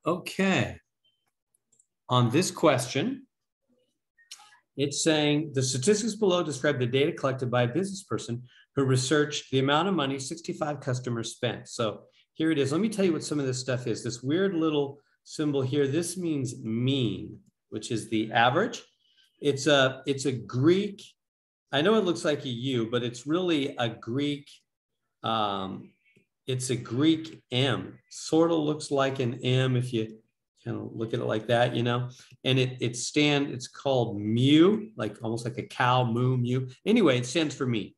Okay. On this question, it's saying the statistics below describe the data collected by a business person who researched the amount of money 65 customers spent. So here it is. Let me tell you what some of this stuff is. This weird little symbol here, this means mean, which is the average. It's a Greek, I know it looks like a U, but it's really a Greek, it's a Greek M. Sort of looks like an M if you kind of look at it like that, you know, and it's called mu, like almost like a cow, moo, mu. Anyway, it stands for mean.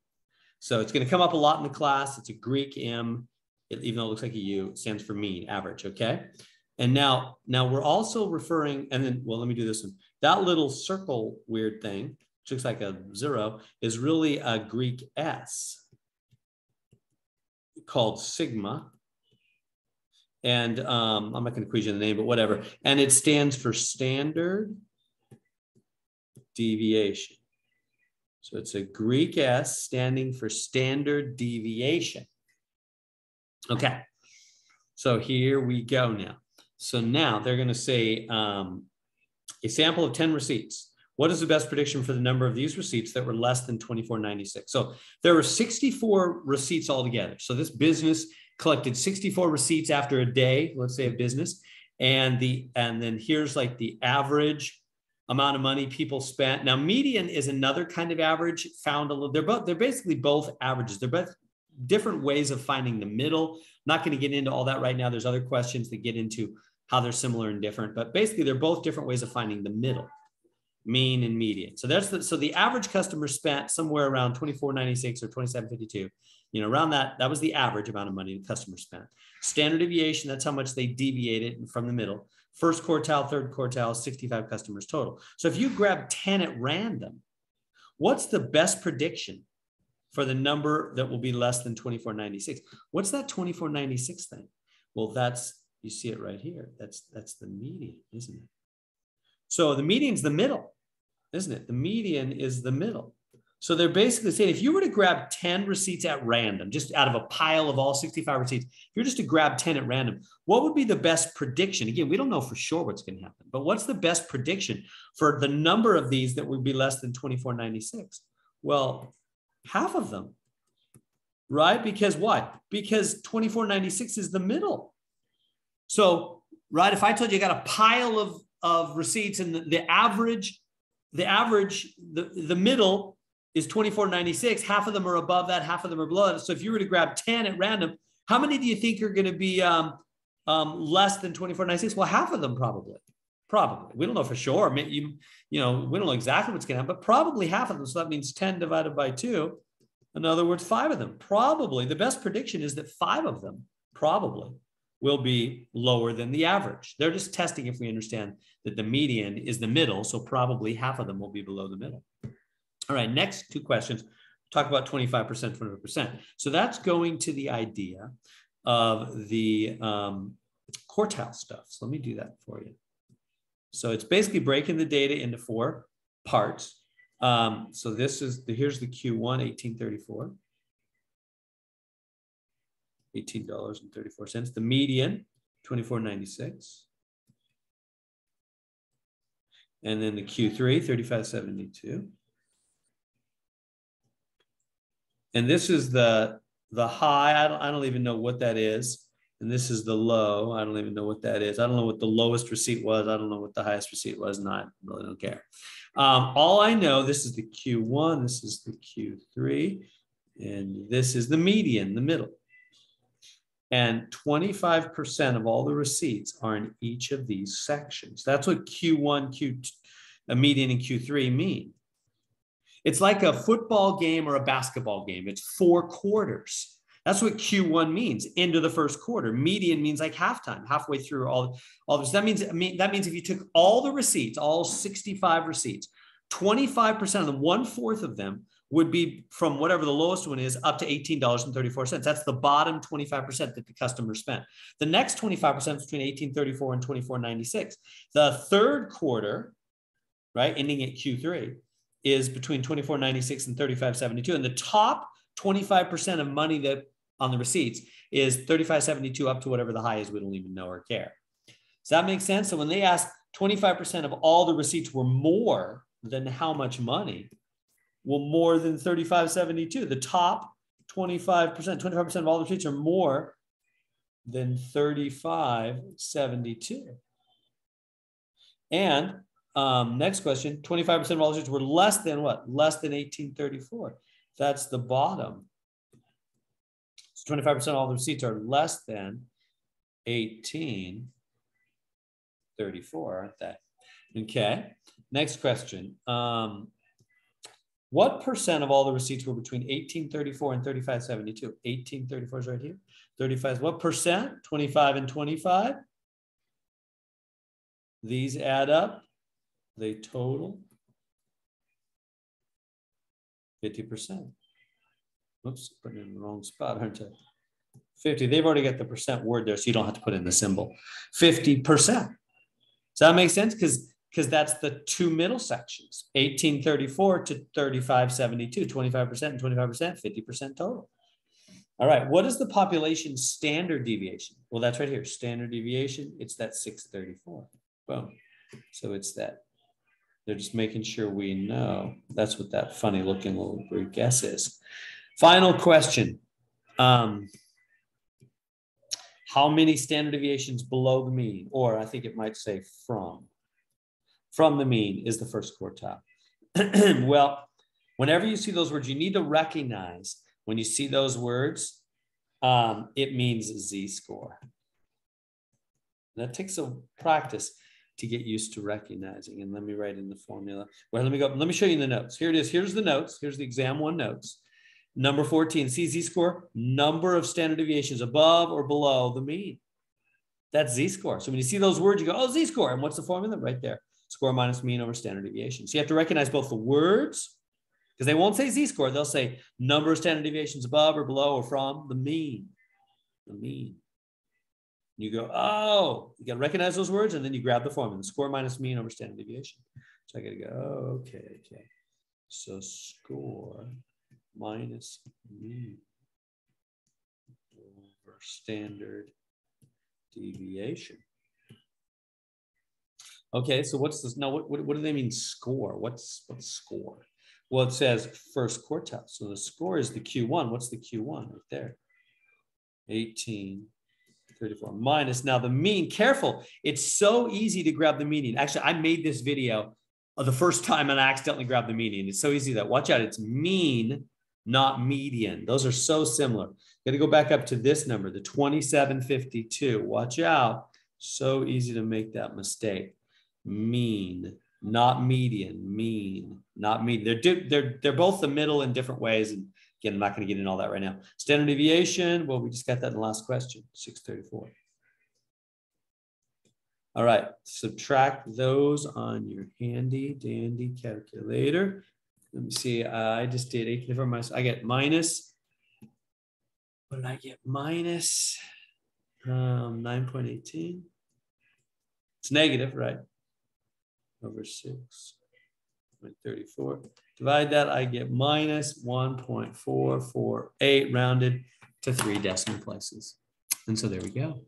So it's going to come up a lot in the class. It's a Greek M, even though it looks like a U, it stands for mean, average, okay? And now we're also referring, and then, well, let me do this one. That little circle weird thing, which looks like a 0, is really a Greek S called sigma. And I'm not going to quiz you the name, but whatever. And it stands for standard deviation. So it's a Greek S standing for standard deviation. Okay. So here we go now. So now they're going to say a sample of 10 receipts. What is the best prediction for the number of these receipts that were less than $24.96? So there were 64 receipts altogether. So this business collected 64 receipts after a day, let's say a business. And then here's like the average amount of money people spent. Now, median is another kind of average found a little, they're basically both averages. They're both different ways of finding the middle. I'm not going to get into all that right now. There's other questions that get into how they're similar and different, but basically they're both different ways of finding the middle, mean and median. So so the average customer spent somewhere around $24.96 or $27.52, you know, around that was the average amount of money the customer spent. Standard deviation, that's how much they deviated from the middle. First quartile, third quartile, 65 customers total. So if you grab 10 at random, what's the best prediction for the number that will be less than 24.96? What's that 24.96 thing? Well, you see it right here. That's the median, isn't it? So the median's the middle, isn't it? The median is the middle. So they're basically saying if you were to grab 10 receipts at random, just out of a pile of all 65 receipts, if you're just to grab 10 at random, what would be the best prediction? Again, we don't know for sure what's going to happen, but what's the best prediction for the number of these that would be less than 24.96? Well, half of them, right? Because why? Because 24.96 is the middle. So, right, if I told you I got a pile of receipts and the middle is 24.96, half of them are above that, half of them are below that. So if you were to grab 10 at random, how many do you think are going to be less than 24.96? Well, half of them probably. We don't know for sure. You know, we don't know exactly what's going to happen, but probably half of them. So that means 10 divided by 2. In other words, 5 of them. Probably the best prediction is that 5 of them probably will be lower than the average. They're just testing if we understand that the median is the middle, so probably half of them will be below the middle. All right, next 2 questions. Talk about 25%, 25%. So that's going to the idea of the quartile stuff. So let me do that for you. So it's basically breaking the data into 4 parts. So here's the Q1, 1834. $18.34. The median, $24.96. And then the Q3, $35.72. And this is the high. I don't even know what that is. And this is the low. I don't even know what that is. I don't know what the lowest receipt was. I don't know what the highest receipt was. And I really don't care. All I know, this is the Q1, this is the Q3, and this is the median, the middle. And 25% of all the receipts are in each of these sections. That's what Q1, Q2, a median, and Q3 mean. It's like a football game or a basketball game. It's 4 quarters. That's what Q1 means, into the first quarter. Median means like halftime, halfway through all this. That means if you took all the receipts, all 65 receipts, 25% of them, 1/4 of them, would be from whatever the lowest one is up to $18.34. That's the bottom 25% that the customer spent. The next 25% is between $18.34 and $24.96. The third quarter, right, ending at Q3, is between $24.96 and $35.72. And the top 25% of money that on the receipts is $35.72 up to whatever the high is. We don't even know or care. Does that make sense? So when they ask 25% of all the receipts were more than how much money? Well, more than 3572. The top 25% of all the receipts are more than 3572. And next question, 25% of all the receipts were less than what? Less than 1834. That's the bottom. So 25% of all the receipts are less than 1834, aren't they? Okay. Next question. What percent of all the receipts were between 1834 and 3572? 1834 is right here. 35, what percent? 25 and 25. These add up. They total 50%. Oops, putting it in the wrong spot, aren't I? 50. They've already got the percent word there, so you don't have to put in the symbol. 50%. Does that make sense? Because that's the two middle sections, 1834 to 3572, 25% and 25%, 50% total. All right, what is the population standard deviation? Well, that's right here, standard deviation, it's that 634. Boom. So it's that. They're just making sure we know. That's what that funny looking little Greek S is. Final question. How many standard deviations below the mean? Or I think it might say from the mean is the first quartile. Well, whenever you see those words, you need to recognize when you see those words, it means z-score. That takes a practice to get used to recognizing. And let me write in the formula. Well, let me show you the notes. Here it is. Here's the notes. Here's the exam one notes. Number 14, see z-score, number of standard deviations above or below the mean. That's z-score. So when you see those words, you go, oh, z-score. And what's the formula? Right there. Score minus mean over standard deviation. So you have to recognize both the words, because they won't say z-score. They'll say number of standard deviations above or below or from the mean. The mean. You go, oh, you got to recognize those words, and then you grab the formula. Score minus mean over standard deviation. So I got to go, oh, okay. So score minus mean over standard deviation. Okay, so what's this? Now, what do they mean score? What's score? Well, it says first quartile. So the score is the Q1. What's the Q1 right there? 1834 minus. Now the mean, careful. It's so easy to grab the meaning. Actually, I made this video the first time and I accidentally grabbed the meaning. It's so easy that, watch out, it's mean, not median. Those are so similar. Got to go back up to this number, the 2752. Watch out. So easy to make that mistake. Mean, not median. Mean, not median. They're both the middle in different ways. And again, I'm not going to get into all that right now. Standard deviation, well, we just got that in the last question, 634. All right, subtract those on your handy dandy calculator. Let me see, I just did 8 minus, I get minus, what did I get? Minus 9.18. It's negative, right? Over 6.34. Divide that, I get minus 1.448 rounded to 3 decimal places. And so there we go.